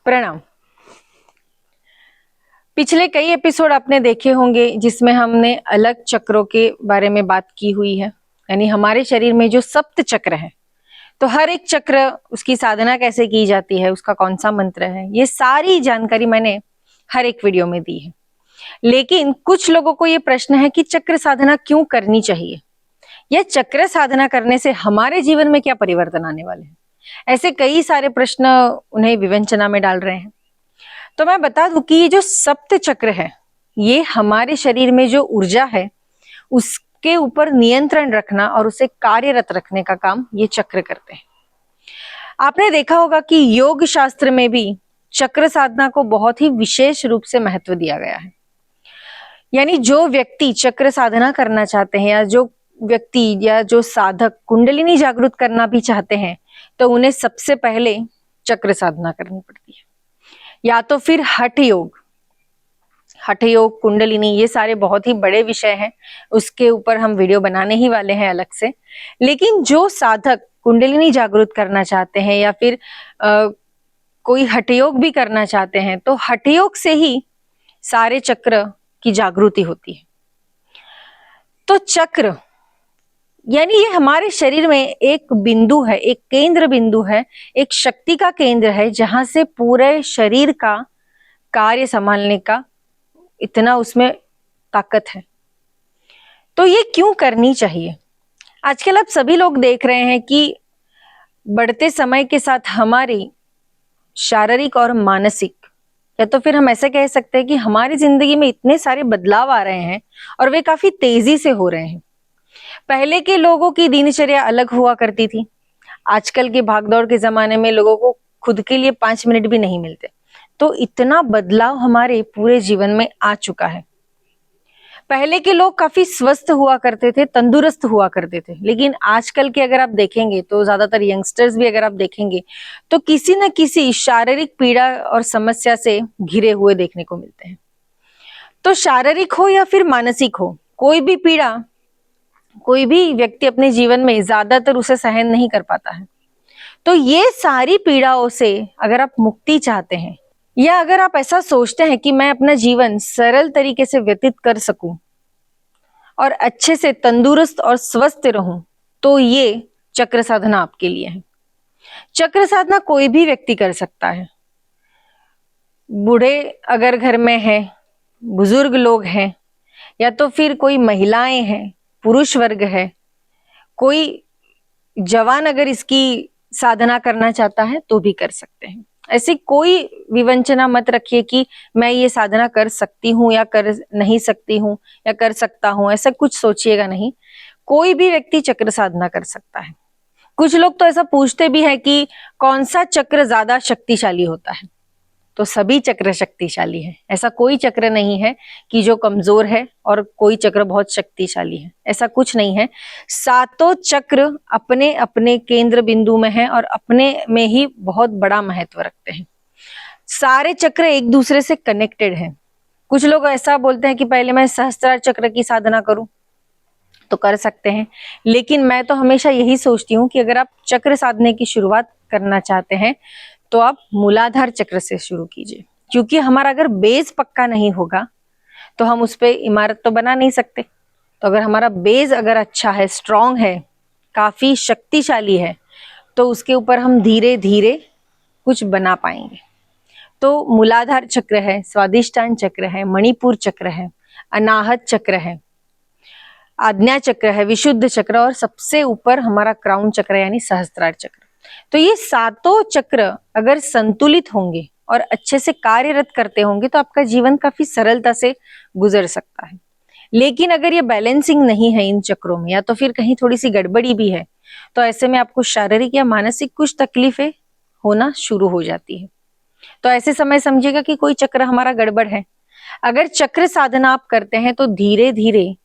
प्रणाम। पिछले कई एपिसोड आपने देखे होंगे जिसमें हमने अलग चक्रों के बारे में बात की हुई है। यानी हमारे शरीर में जो सप्त चक्र है, तो हर एक चक्र, उसकी साधना कैसे की जाती है, उसका कौन सा मंत्र है, ये सारी जानकारी मैंने हर एक वीडियो में दी है। लेकिन कुछ लोगों को ये प्रश्न है कि चक्र साधना क्यों करनी चाहिए, या चक्र साधना करने से हमारे जीवन में क्या परिवर्तन आने वाले हैं। ऐसे कई सारे प्रश्न उन्हें विवंचना में डाल रहे हैं। तो मैं बता दूं कि ये जो सप्त चक्र है, ये हमारे शरीर में जो ऊर्जा है उसके ऊपर नियंत्रण रखना और उसे कार्यरत रखने का काम ये चक्र करते हैं। आपने देखा होगा कि योग शास्त्र में भी चक्र साधना को बहुत ही विशेष रूप से महत्व दिया गया है। यानी जो व्यक्ति चक्र साधना करना चाहते हैं, या जो व्यक्ति या जो साधक कुंडलिनी जागृत करना भी चाहते हैं, तो उन्हें सबसे पहले चक्र साधना करनी पड़ती है। या तो फिर हठ योग, कुंडलिनी, ये सारे बहुत ही बड़े विषय हैं, उसके ऊपर हम वीडियो बनाने ही वाले हैं अलग से। लेकिन जो साधक कुंडलिनी जागृत करना चाहते हैं या फिर कोई हठ योग भी करना चाहते हैं, तो हठ योग से ही सारे चक्र की जागृति होती है। तो चक्र यानी ये हमारे शरीर में एक बिंदु है, एक केंद्र बिंदु है, एक शक्ति का केंद्र है, जहां से पूरे शरीर का कार्य संभालने का इतना उसमें ताकत है। तो ये क्यों करनी चाहिए? आजकल आप सभी लोग देख रहे हैं कि बढ़ते समय के साथ हमारी शारीरिक और मानसिक, या तो फिर हम ऐसे कह सकते हैं कि हमारी जिंदगी में इतने सारे बदलाव आ रहे हैं और वे काफी तेजी से हो रहे हैं। पहले के लोगों की दिनचर्या अलग हुआ करती थी। आजकल के भागदौड़ के जमाने में लोगों को खुद के लिए 5 मिनट भी नहीं मिलते। तो इतना बदलाव हमारे पूरे जीवन में आ चुका है। पहले के लोग काफी स्वस्थ हुआ करते थे, तंदुरुस्त हुआ करते थे। लेकिन आजकल के अगर आप देखेंगे तो ज्यादातर यंगस्टर्स भी अगर आप देखेंगे तो किसी न किसी शारीरिक पीड़ा और समस्या से घिरे हुए देखने को मिलते हैं। तो शारीरिक हो या फिर मानसिक हो, कोई भी पीड़ा कोई भी व्यक्ति अपने जीवन में ज्यादातर उसे सहन नहीं कर पाता है। तो ये सारी पीड़ाओं से अगर आप मुक्ति चाहते हैं, या अगर आप ऐसा सोचते हैं कि मैं अपना जीवन सरल तरीके से व्यतीत कर सकूं और अच्छे से तंदुरुस्त और स्वस्थ रहूं, तो ये चक्र साधना आपके लिए है। चक्र साधना कोई भी व्यक्ति कर सकता है। बूढ़े अगर घर में हैं, बुजुर्ग लोग हैं, या तो फिर कोई महिलाएं हैं, पुरुष वर्ग है, कोई जवान अगर इसकी साधना करना चाहता है तो भी कर सकते हैं। ऐसी कोई विवंचना मत रखिए कि मैं ये साधना कर सकती हूँ या कर नहीं सकती हूँ या कर सकता हूँ, ऐसा कुछ सोचिएगा नहीं। कोई भी व्यक्ति चक्र साधना कर सकता है। कुछ लोग तो ऐसा पूछते भी है कि कौन सा चक्र ज्यादा शक्तिशाली होता है। तो सभी चक्र शक्तिशाली है। ऐसा कोई चक्र नहीं है कि जो कमजोर है और कोई चक्र बहुत शक्तिशाली है, ऐसा कुछ नहीं है। सातों चक्र अपने अपने केंद्र बिंदु में हैं और अपने में ही बहुत बड़ा महत्व रखते हैं। सारे चक्र एक दूसरे से कनेक्टेड हैं। कुछ लोग ऐसा बोलते हैं कि पहले मैं सहस्त्रार चक्र की साधना करूं, तो कर सकते हैं। लेकिन मैं तो हमेशा यही सोचती हूँ कि अगर आप चक्र साधने की शुरुआत करना चाहते हैं तो आप मूलाधार चक्र से शुरू कीजिए। क्योंकि हमारा अगर बेस पक्का नहीं होगा तो हम उस पर इमारत तो बना नहीं सकते। तो अगर हमारा बेस अगर अच्छा है, स्ट्रांग है, काफी शक्तिशाली है, तो उसके ऊपर हम धीरे धीरे कुछ बना पाएंगे। तो मूलाधार चक्र है, स्वादिष्टान चक्र है, मणिपुर चक्र है, अनाहत चक्र है, आज्ञा चक्र है, विशुद्ध चक्र, और सबसे ऊपर हमारा क्राउन चक्र यानी सहस्त्रार चक्र। तो ये सातों चक्र अगर संतुलित होंगे और अच्छे से कार्यरत करते होंगे तो आपका जीवन काफी सरलता से गुजर सकता है। लेकिन अगर ये बैलेंसिंग नहीं है इन चक्रों में, या तो फिर कहीं थोड़ी सी गड़बड़ी भी है, तो ऐसे में आपको शारीरिक या मानसिक कुछ तकलीफें होना शुरू हो जाती है। तो ऐसे समय समझिएगा कि कोई चक्र हमारा गड़बड़ है। अगर चक्र साधना आप करते हैं तो धीरे धीरे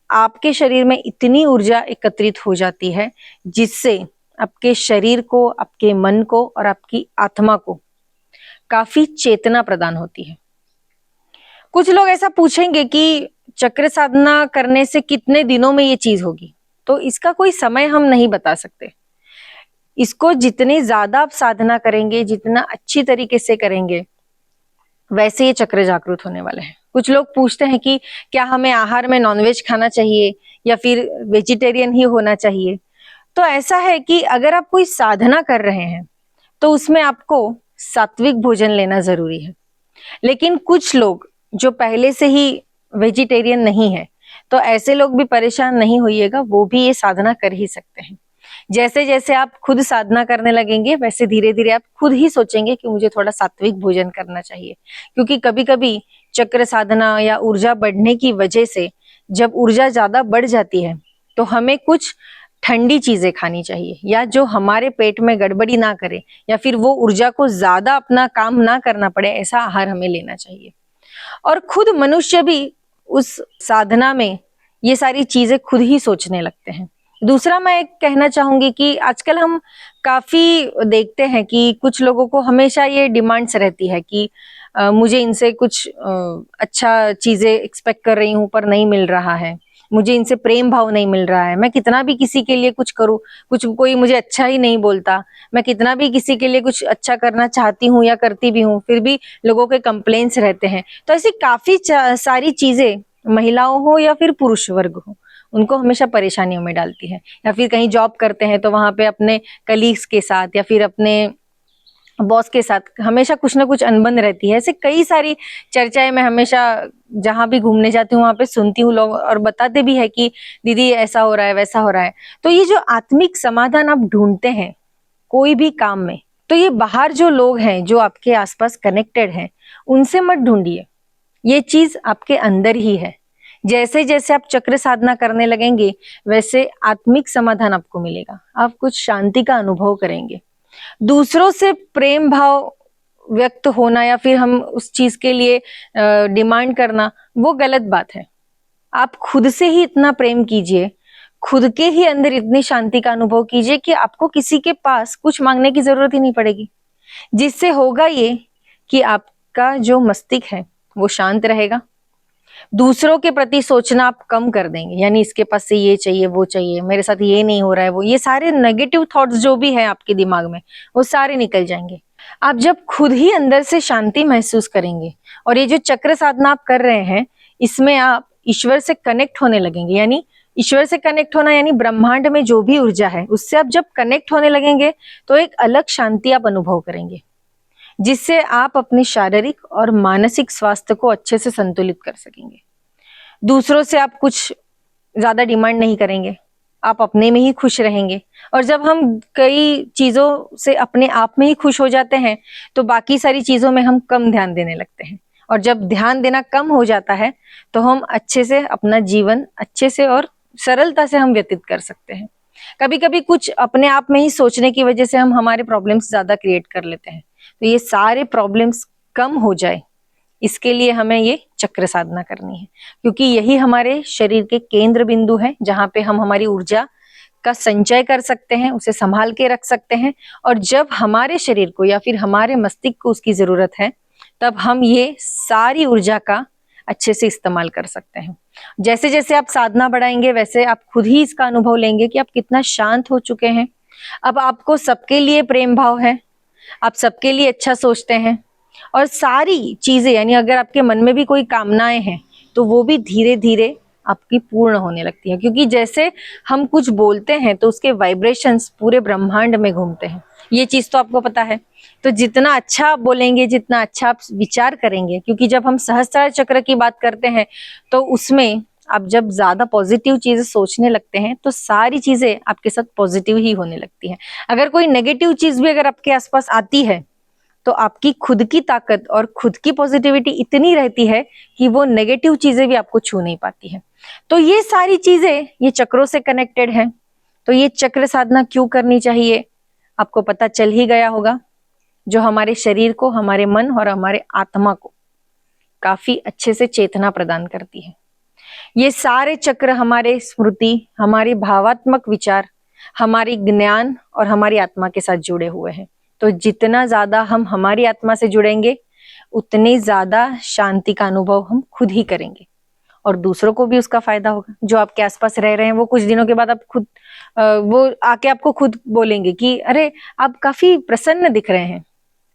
आपके शरीर में इतनी ऊर्जा एकत्रित हो जाती है जिससे आपके शरीर को, आपके मन को और आपकी आत्मा को काफी चेतना प्रदान होती है। कुछ लोग ऐसा पूछेंगे कि चक्र साधना करने से कितने दिनों में ये चीज होगी, तो इसका कोई समय हम नहीं बता सकते। इसको जितनी ज्यादा आप साधना करेंगे, जितना अच्छी तरीके से करेंगे, वैसे ये चक्र जागृत होने वाले हैं। कुछ लोग पूछते हैं कि क्या हमें आहार में नॉनवेज खाना चाहिए या फिर वेजिटेरियन ही होना चाहिए। तो ऐसा है कि अगर आप कोई साधना कर रहे हैं तो उसमें आपको सात्विक भोजन लेना जरूरी है। लेकिन कुछ लोग जो पहले से ही वेजिटेरियन नहीं है, तो ऐसे लोग भी परेशान नहीं होइएगा, वो भी ये साधना कर ही सकते हैं। जैसे जैसे आप खुद साधना करने लगेंगे, वैसे धीरे धीरे आप खुद ही सोचेंगे कि मुझे थोड़ा सात्विक भोजन करना चाहिए। क्योंकि कभी कभी चक्र साधना या ऊर्जा बढ़ने की वजह से जब ऊर्जा ज्यादा बढ़ जाती है तो हमें कुछ ठंडी चीजें खानी चाहिए, या जो हमारे पेट में गड़बड़ी ना करे, या फिर वो ऊर्जा को ज्यादा अपना काम ना करना पड़े, ऐसा आहार हमें लेना चाहिए। और खुद मनुष्य भी उस साधना में ये सारी चीजें खुद ही सोचने लगते हैं। दूसरा मैं एक कहना चाहूंगी कि आजकल हम काफी देखते हैं कि कुछ लोगों को हमेशा ये डिमांड्स रहती है कि मुझे इनसे कुछ अच्छा चीजें एक्सपेक्ट कर रही हूँ पर नहीं मिल रहा है, मुझे इनसे प्रेम भाव नहीं मिल रहा है, मैं कितना भी किसी के लिए कुछ करूँ, कुछ कोई मुझे अच्छा ही नहीं बोलता, मैं कितना भी किसी के लिए कुछ अच्छा करना चाहती हूँ या करती भी हूँ, फिर भी लोगों के कंप्लेंट्स रहते हैं। तो ऐसी काफी सारी चीजें महिलाओं हो या फिर पुरुष वर्ग हो, उनको हमेशा परेशानियों में डालती है। या फिर कहीं जॉब करते हैं तो वहां पे अपने कलीग्स के साथ या फिर अपने बॉस के साथ हमेशा कुछ ना कुछ अनबन रहती है। ऐसे कई सारी चर्चाएं मैं हमेशा जहां भी घूमने जाती हूँ वहां पे सुनती हूँ, लोग और बताते भी है कि दीदी ऐसा हो रहा है, वैसा हो रहा है। तो ये जो आत्मिक समाधान आप ढूंढते हैं कोई भी काम में, तो ये बाहर जो लोग हैं जो आपके आसपास कनेक्टेड हैं उनसे मत ढूंढिए, ये चीज आपके अंदर ही है। जैसे जैसे आप चक्र साधना करने लगेंगे वैसे आत्मिक समाधान आपको मिलेगा, आप कुछ शांति का अनुभव करेंगे। दूसरों से प्रेम भाव व्यक्त होना या फिर हम उस चीज के लिए डिमांड करना, वो गलत बात है। आप खुद से ही इतना प्रेम कीजिए, खुद के ही अंदर इतनी शांति का अनुभव कीजिए कि आपको किसी के पास कुछ मांगने की जरूरत ही नहीं पड़ेगी। जिससे होगा ये कि आपका जो मस्तिष्क है वो शांत रहेगा। दूसरों के प्रति सोचना आप कम कर देंगे, यानी इसके पास से ये चाहिए, वो चाहिए, मेरे साथ ये नहीं हो रहा है, वो ये सारे नेगेटिव थॉट्स जो भी है आपके दिमाग में वो सारे निकल जाएंगे। आप जब खुद ही अंदर से शांति महसूस करेंगे और ये जो चक्र साधना आप कर रहे हैं इसमें आप ईश्वर से कनेक्ट होने लगेंगे। यानी ईश्वर से कनेक्ट होना यानी ब्रह्मांड में जो भी ऊर्जा है उससे आप जब कनेक्ट होने लगेंगे तो एक अलग शांति आप अनुभव करेंगे, जिससे आप अपने शारीरिक और मानसिक स्वास्थ्य को अच्छे से संतुलित कर सकेंगे। दूसरों से आप कुछ ज्यादा डिमांड नहीं करेंगे, आप अपने में ही खुश रहेंगे। और जब हम कई चीजों से अपने आप में ही खुश हो जाते हैं तो बाकी सारी चीजों में हम कम ध्यान देने लगते हैं। और जब ध्यान देना कम हो जाता है तो हम अच्छे से अपना जीवन अच्छे से और सरलता से हम व्यतीत कर सकते हैं। कभी कभी कुछ अपने आप में ही सोचने की वजह से हम हमारे प्रॉब्लम्स ज्यादा क्रिएट कर लेते हैं। तो ये सारे प्रॉब्लम्स कम हो जाए इसके लिए हमें ये चक्र साधना करनी है, क्योंकि यही हमारे शरीर के केंद्र बिंदु है जहां पे हम हमारी ऊर्जा का संचय कर सकते हैं, उसे संभाल के रख सकते हैं। और जब हमारे शरीर को या फिर हमारे मस्तिष्क को उसकी जरूरत है तब हम ये सारी ऊर्जा का अच्छे से इस्तेमाल कर सकते हैं। जैसे जैसे आप साधना बढ़ाएंगे वैसे आप खुद ही इसका अनुभव लेंगे कि आप कितना शांत हो चुके हैं। अब आपको सबके लिए प्रेम भाव है, आप सबके लिए अच्छा सोचते हैं, और सारी चीजें यानी अगर आपके मन में भी कोई कामनाएं हैं तो वो भी धीरे धीरे आपकी पूर्ण होने लगती है। क्योंकि जैसे हम कुछ बोलते हैं तो उसके वाइब्रेशंस पूरे ब्रह्मांड में घूमते हैं, ये चीज तो आपको पता है। तो जितना अच्छा आप बोलेंगे, जितना अच्छा आप विचार करेंगे, क्योंकि जब हम सहस्त्रार चक्र की बात करते हैं तो उसमें आप जब ज्यादा पॉजिटिव चीजें सोचने लगते हैं तो सारी चीजें आपके साथ पॉजिटिव ही होने लगती हैं। अगर कोई नेगेटिव चीज भी अगर आपके आसपास आती है तो आपकी खुद की ताकत और खुद की पॉजिटिविटी इतनी रहती है कि वो नेगेटिव चीजें भी आपको छू नहीं पाती है। तो ये सारी चीजें ये चक्रों से कनेक्टेड हैं। तो ये चक्र साधना क्यों करनी चाहिए आपको पता चल ही गया होगा, जो हमारे शरीर को, हमारे मन और हमारे आत्मा को काफी अच्छे से चेतना प्रदान करती है। ये सारे चक्र हमारे स्मृति, हमारी भावात्मक विचार, हमारी ज्ञान और हमारी आत्मा के साथ जुड़े हुए हैं। तो जितना ज्यादा हम हमारी आत्मा से जुड़ेंगे उतनी ज्यादा शांति का अनुभव हम खुद ही करेंगे। और दूसरों को भी उसका फायदा होगा। जो आपके आसपास रह रहे हैं वो कुछ दिनों के बाद आप खुद वो आके आपको खुद बोलेंगे कि अरे आप काफी प्रसन्न दिख रहे हैं,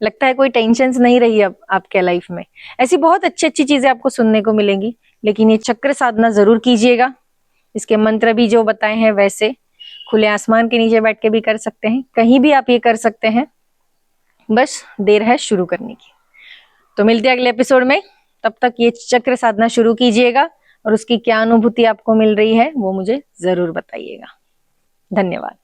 लगता है कोई टेंशन नहीं रही अब आपके लाइफ में। ऐसी बहुत अच्छी अच्छी चीजें आपको सुनने को मिलेंगी। लेकिन ये चक्र साधना जरूर कीजिएगा। इसके मंत्र भी जो बताए हैं वैसे खुले आसमान के नीचे बैठ के भी कर सकते हैं, कहीं भी आप ये कर सकते हैं, बस देर है शुरू करने की। तो मिलते हैं अगले एपिसोड में। तब तक ये चक्र साधना शुरू कीजिएगा और उसकी क्या अनुभूति आपको मिल रही है वो मुझे जरूर बताइएगा। धन्यवाद।